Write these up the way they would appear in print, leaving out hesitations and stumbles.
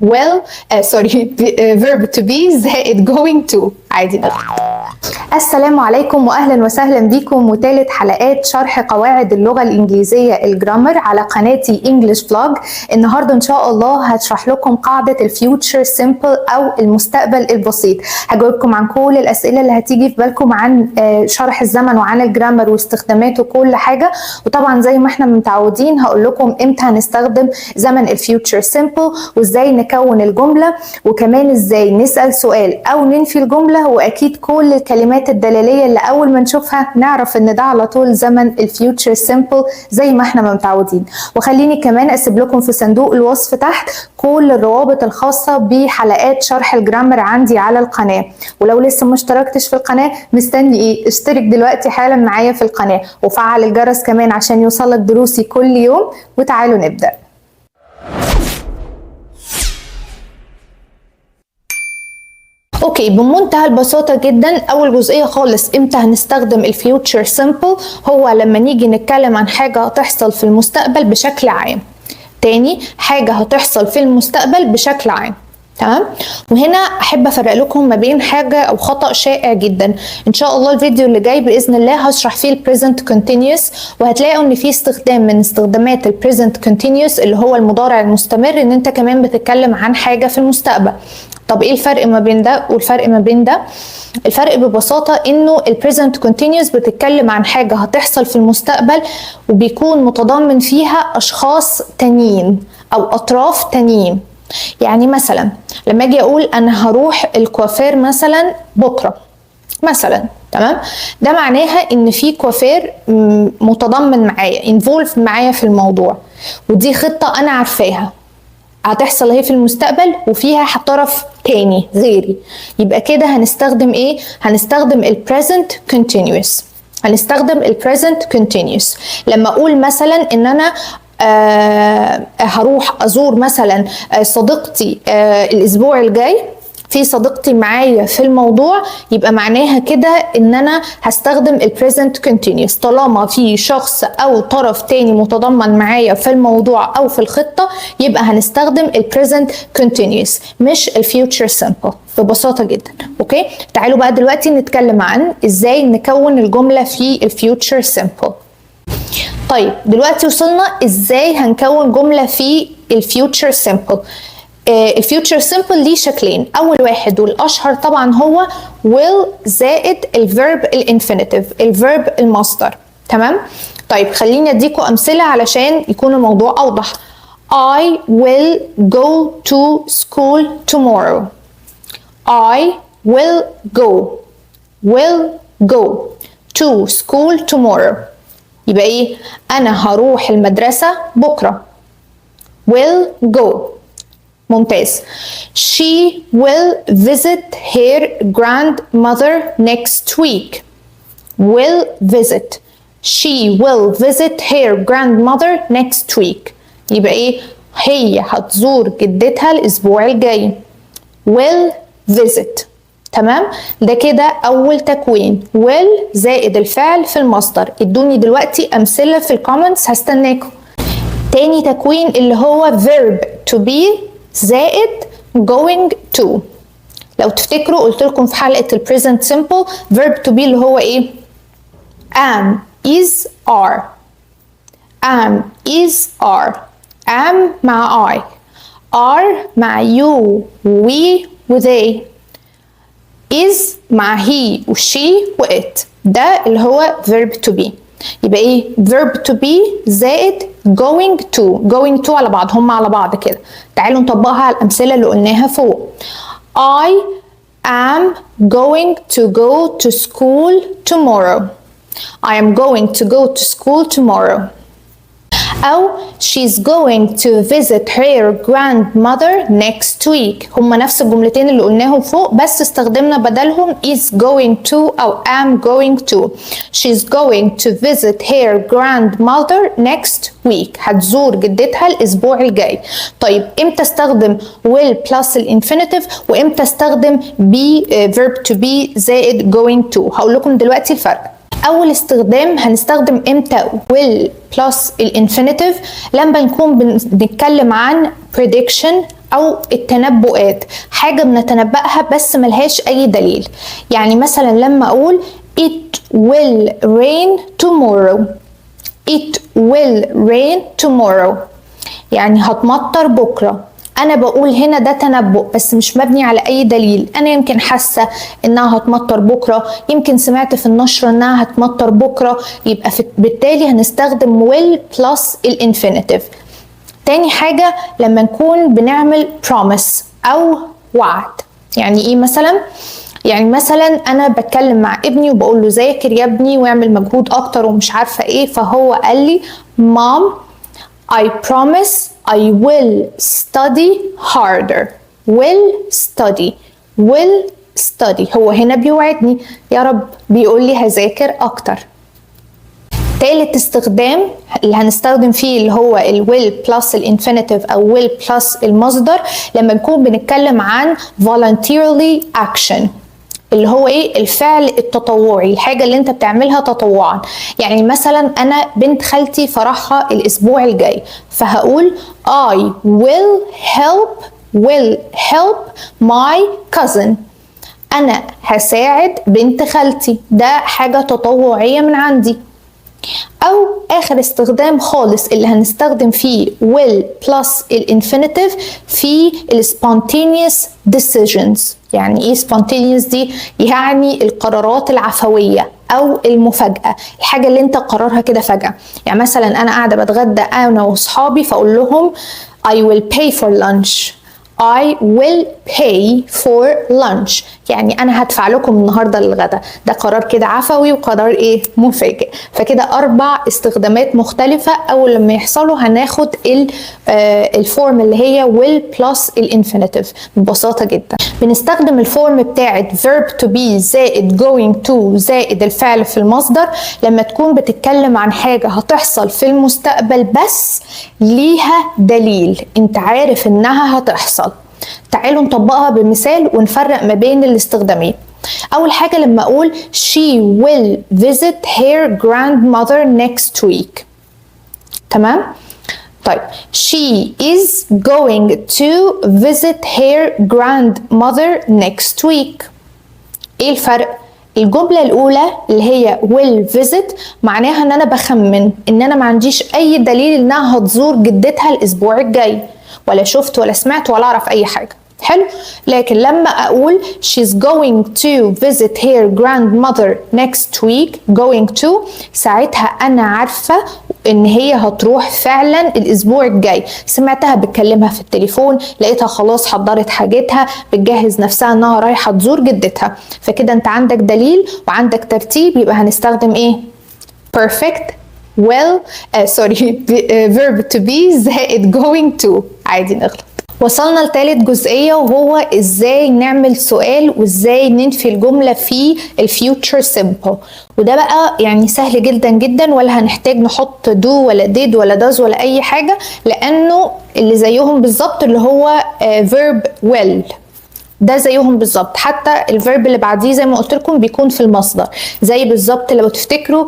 will verb to be زائد going to عادي. السلام عليكم واهلا وسهلا بكم وثالث حلقات شرح قواعد اللغه الانجليزيه الجرامر على قناتي انجلش فلوج. النهارده ان شاء الله هشرح لكم قاعده الفيوتشر سيمبل او المستقبل البسيط. هجاوبكم عن كل الاسئله اللي هتيجي في بالكم عن شرح الزمن وعن الجرامر واستخداماته كل حاجه، وطبعا زي ما احنا متعودين هقول لكم امتى هنستخدم زمن الفيوتشر سيمبل وازاي نكون الجمله، وكمان ازاي نسال سؤال او ننفي الجمله، واكيد كل الكلمات الدلاليه اللي اول ما نشوفها نعرف ان ده على طول زمن الفيوتشر سيمبل زي ما احنا متعودين. وخليني كمان اسيب لكم في صندوق الوصف تحت كل الروابط الخاصه بحلقات شرح الجرامر عندي على القناه، ولو لسه ما اشتركتش في القناه مستني ايه؟ اشترك دلوقتي حالا معايا في القناه وفعل الجرس كمان عشان يوصلك دروسي كل يوم. وتعالوا نبدا. اوكي، بمنتهى البساطة جدا اول جزئية خالص امتى هنستخدم الفيوتشر سيمبل هو لما نيجي نتكلم عن حاجة هتحصل في المستقبل بشكل عام. تاني حاجة هتحصل في المستقبل بشكل عام، تمام؟ وهنا احب افرق لكم ما بين حاجه او خطا شائع جدا. ان شاء الله الفيديو اللي جاي باذن الله هشرح فيه البريزنت كونتينيوس، وهتلاقوا ان في استخدام من استخدامات البريزنت كونتينيوس اللي هو المضارع المستمر ان انت كمان بتتكلم عن حاجه في المستقبل. طب ايه الفرق ما بين ده والفرق ما بين ده؟ الفرق ببساطه انه البريزنت كونتينيوس بتتكلم عن حاجه هتحصل في المستقبل وبيكون متضمن فيها اشخاص تانيين او اطراف تانيين. يعني مثلا لما اجي اقول انا هروح الكوافير مثلا بكره مثلا، تمام؟ ده معناها ان في كوافير متضمن معايا، انفولف معايا في الموضوع، ودي خطه انا عارفاها هتحصل اهي في المستقبل وفيها طرف تاني غيري. يبقى كده هنستخدم ايه؟ هنستخدم البريزنت كونتينيوس. هنستخدم البريزنت كونتينيوس لما اقول مثلا ان انا هروح ازور مثلا صديقتي الاسبوع الجاي، في صديقتي معايا في الموضوع، يبقى معناها كده ان انا هستخدم البريزنت كونتينيوس طالما في شخص او طرف تاني متضمن معايا في الموضوع او في الخطه، يبقى هنستخدم البريزنت كونتينيوس مش الفيوتشر سيمبل ببساطه جدا. اوكي، تعالوا بقى دلوقتي نتكلم عن ازاي نكون الجمله في الفيوتشر سيمبل. طيب دلوقتي وصلنا ازاي هنكون جمله في الفيوتشر سيمبل. الفيوتشر سيمبل ليه شكلين، اول واحد والاشهر طبعا هو will زائد الفيرب الانفينيتيف، الفيرب المصدر، تمام؟ طيب خليني اديكم امثله علشان يكون الموضوع اوضح. I will go to school tomorrow. I will go to school tomorrow. يبقى ايه؟ انا هروح المدرسة بكرة. will go. ممتاز. She will visit her grandmother next week. will visit. She will visit her grandmother next week. يبقى ايه؟ هي هتزور جدتها الاسبوع الجاي. will visit. تمام؟ ده كده اول تكوين، will زائد الفعل في المصدر. ادوني دلوقتي امثله في الكومنتس هستناكم. تاني تكوين اللي هو verb to be زائد going to. لو تفتكروا قلت لكم في حلقه البريزنت سيمبل verb to be اللي هو ايه؟ am is are. am is are. am مع I، are مع you we و they، is مع he و she و it. ده اللي هو verb to be. يبقى ايه؟ verb to be زائد going to على بعض، هم على بعض كده. تعالوا نطبقها على الأمثلة اللي قلناها فوق. I am going to go to school tomorrow. I am going to go to school tomorrow. أو she's going to visit her grandmother next week. هما نفس الجملتين اللي قلناهم فوق بس استخدمنا بدلهم is going to أو am going to. She's going to visit her grandmother next week. هتزور جدتها الأسبوع الجاي. طيب امتى استخدم will plus الانفينيتيف وامتى استخدم be verb to be زائد going to؟ هقول لكم دلوقتي الفرق. اول استخدام هنستخدم امتى will plus الانفينيتيف لما نكون بنتكلم عن prediction أو التنبؤات، حاجة بنتنبأها بس ملهاش أي دليل. يعني مثلا لما أقول it will rain tomorrow، it will rain tomorrow يعني هتمطر بكرة. أنا بقول هنا ده تنبؤ بس مش مبني على أي دليل، أنا يمكن حاسة إنها هتمطر بكرة، يمكن سمعت في النشرة إنها هتمطر بكرة، يبقى بالتالي هنستخدم will plus الانفينيتيف. تاني حاجة لما نكون بنعمل promise أو وعد. يعني إيه مثلا؟ يعني مثلا أنا بتكلم مع ابني وبقول له ذاكر يا ابني واعمل مجهود أكتر ومش عارفة إيه، فهو قال لي Mom I promise I will study harder. will study هو هنا بيوعدني، يا رب بيقول لي هذاكر أكتر. تالت استخدام اللي هنستخدم فيه اللي هو ال will plus الانفينيتيف أو will plus المصدر لما نكون بنتكلم عن voluntarily action، اللي هو ايه؟ الفعل التطوعي، الحاجة اللي انت بتعملها تطوعا. يعني مثلا انا بنت خالتي فرحها الاسبوع الجاي، فهقول I will help my cousin. انا هساعد بنت خالتي، ده حاجة تطوعية من عندي. أو آخر استخدام خالص اللي هنستخدم فيه will plus الانفينيتيف في ال spontaneous decisions. يعني إيه spontaneous دي؟ يعني القرارات العفوية أو المفاجأة، الحاجة اللي أنت قررها كده فجأة. يعني مثلا أنا قاعدة بتغدى أنا وصحابي فأقول لهم I will pay for lunch. I will pay for lunch يعني أنا هدفع لكم النهاردة للغدا. ده قرار كده عفوي وقرار إيه؟ مفاجئ. فكده 4 استخدامات مختلفة. أول لما يحصلوا هناخد الفورم اللي هي will plus الانفينيتيف ببساطة جدا. بنستخدم الفورم بتاعت verb to be زائد going to زائد الفعل في المصدر لما تكون بتتكلم عن حاجة هتحصل في المستقبل بس ليها دليل، انت عارف انها هتحصل. تعالوا نطبقها بمثال ونفرق ما بين الاستخدامين. أول حاجة لما أقول she will visit her grandmother next week. تمام؟ طيب she is going to visit her grandmother next week. إيه الفرق؟ الجملة الأولى اللي هي will visit معناها إن أنا بخمن، إن أنا ما عنديش أي دليل إنها هتزور جدتها الأسبوع الجاي، ولا شفت ولا سمعت ولا أعرف أي حاجة. حلو؟ لكن لما أقول she's going to visit her grandmother next week going to ساعتها أنا عارفة إن هي هتروح فعلا الأسبوع الجاي. سمعتها بتكلمها في التليفون، لقيتها خلاص حضرت حاجتها بتجهز نفسها إنها رايحة تزور جدتها. فكده أنت عندك دليل وعندك ترتيب. يبقى هنستخدم إيه؟ perfect verb to be زائد going to. عادي نغلط. وصلنا لثالث جزئية وهو ازاي نعمل سؤال وازاي ننفي الجملة في الفيوتشر سيمبل. وده بقى يعني سهل جدا جدا، ولا هنحتاج نحط do ولا did ولا does ولا اي حاجة، لانه اللي زيهم بالظبط اللي هو verb will ده زيهم بالظبط. حتى الفيرب اللي بعديه زي ما قلت لكم بيكون في المصدر زي بالظبط لو تفتكروا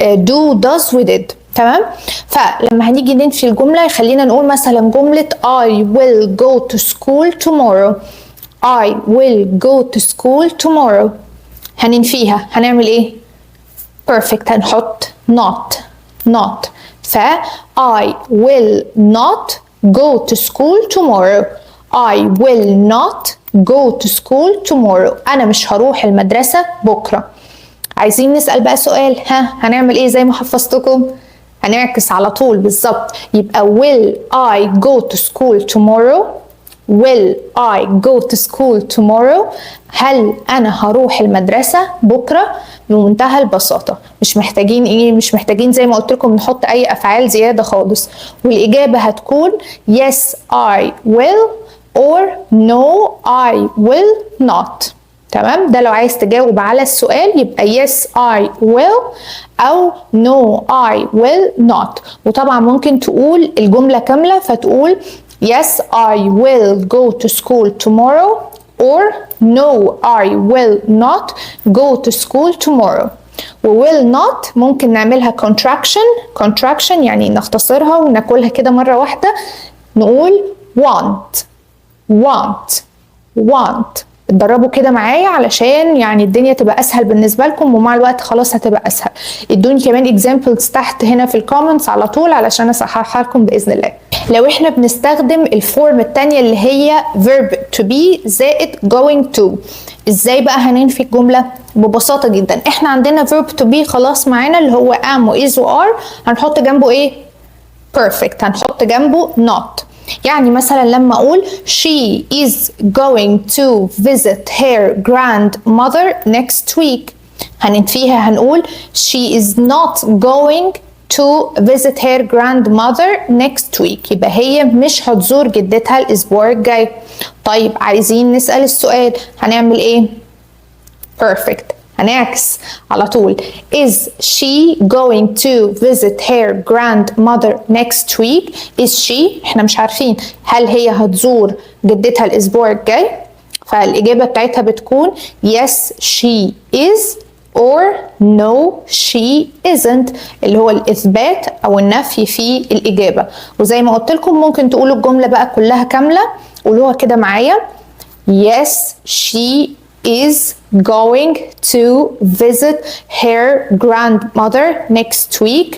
do does و did. تمام؟ فلما هنيجي ننفي الجملة خلينا نقول مثلا جملة I will go to school tomorrow. I will go to school tomorrow. هننفيها هنعمل ايه؟ perfect هنحط not. ف I will not go to school tomorrow. I will not go to school tomorrow. أنا مش هروح المدرسة بكرة. عايزين نسأل بقى سؤال، هنعمل ايه زي ما حفظتكم؟ هنعكس على طول بالظبط. يبقى will I go to school tomorrow. will I go to school tomorrow. هل أنا هروح المدرسة بكرة؟ بمنتهى البساطة. مش محتاجين ايه؟ مش محتاجين زي ما قلت لكم نحط أي أفعال زيادة خالص. والإجابة هتكون yes I will or no I will not. تمام؟ ده لو عايز تجاوب على السؤال يبقى yes I will أو no I will not. وطبعا ممكن تقول الجملة كاملة فتقول yes I will go to school tomorrow or no I will not go to school tomorrow. و will not ممكن نعملها contraction يعني نختصرها وناكلها كده مرة واحدة، نقول want اتدربوا كده معايا علشان يعني الدنيا تبقى اسهل بالنسبه لكم، ومع الوقت خلاص هتبقى اسهل. ادوني كمان examples تحت هنا في الكومنتس على طول علشان اصححها لكم باذن الله. لو احنا بنستخدم الفورم الثانيه اللي هي verb to be زائد going to، ازاي بقى هننفي الجمله؟ ببساطه جدا، احنا عندنا verb to be خلاص معانا اللي هو am و is و are، هنحط جنبه ايه؟ perfect، هنحط جنبه not. يعني مثلا لما اقول she is going to visit her grandmother next week، هننفيها هنقول she is not going to visit her grandmother next week، يبقى هي مش هتزور جدتها الاسبوع الجاي. طيب عايزين نسأل السؤال، هنعمل ايه؟ perfect، هنعكس على طول. is she going to visit her grandmother next week؟ is she، احنا مش عارفين هل هي هتزور جدتها الاسبوع الجاي، فالاجابه بتاعتها بتكون yes she is or no she isn't، اللي هو الاثبات او النفي في الاجابه. وزي ما قلت لكم ممكن تقولوا الجمله بقى كلها كامله، قولوها كده معايا. yes she is going to visit her grandmother next week.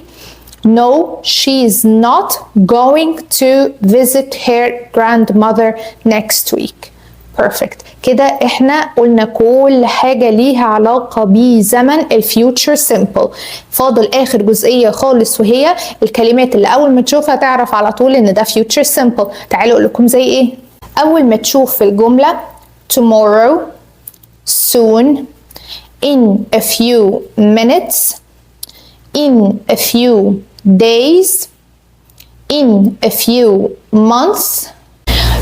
No, she is not going to visit her grandmother next week. Perfect. كده احنا قلنا كل حاجة ليها علاقة بزمن الفيوتشر سيمبل. فاضل اخر جزئية خالص وهي الكلمات اللي اول ما تشوفها تعرف على طول ان ده فيوتشر سيمبل. تعالوا اقول لكم زي ايه. اول ما تشوف في الجملة tomorrow, soon, in a few minutes, in a few days, in a few months,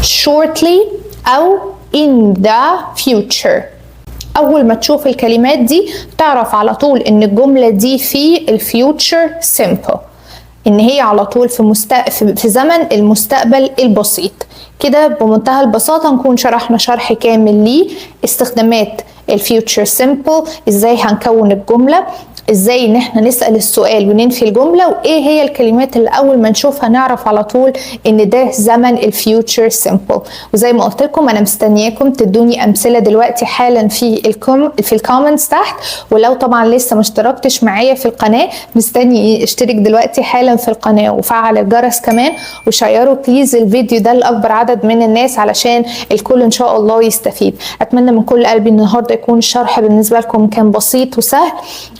shortly أو in the future. أول ما تشوف الكلمات دي تعرف على طول إن الجملة دي في الفيوتشر سيمبل، إن هي على طول في زمن المستقبل البسيط. كده بمنتهى البساطة نكون شرحنا شرح كامل ليه استخدامات الفيوتشر سيمبل، ازاي هنكون الجملة، ازاي ان احنا نسأل السؤال وننفي الجملة، وايه هي الكلمات اللي اول ما نشوفها نعرف على طول ان ده زمن الفيوتشر سيمبل. وزي ما قلت لكم انا مستنياكم تدوني امثلة دلوقتي حالا في الكومنتس تحت، ولو طبعا لسه ما اشتركتش معايا في القناة مستني اشترك دلوقتي حالا في القناة وفعل الجرس كمان، وشيروا بليز الفيديو ده لاكبر عدد من الناس علشان الكل ان شاء الله يستفيد. اتمنى من كل قلبي النهارده يكون الشرح بالنسبة لكم كان بسيط وسهل،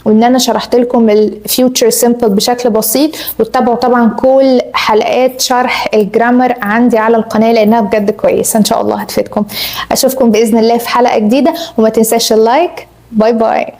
وان انا شرحت لكم الفيوتشر سيمبل بشكل بسيط. وتتابعوا طبعا كل حلقات شرح الجرامر عندي على القناه لانها بجد كويسه ان شاء الله هتفيدكم. اشوفكم باذن الله في حلقه جديده، وما تنساش اللايك. باي باي.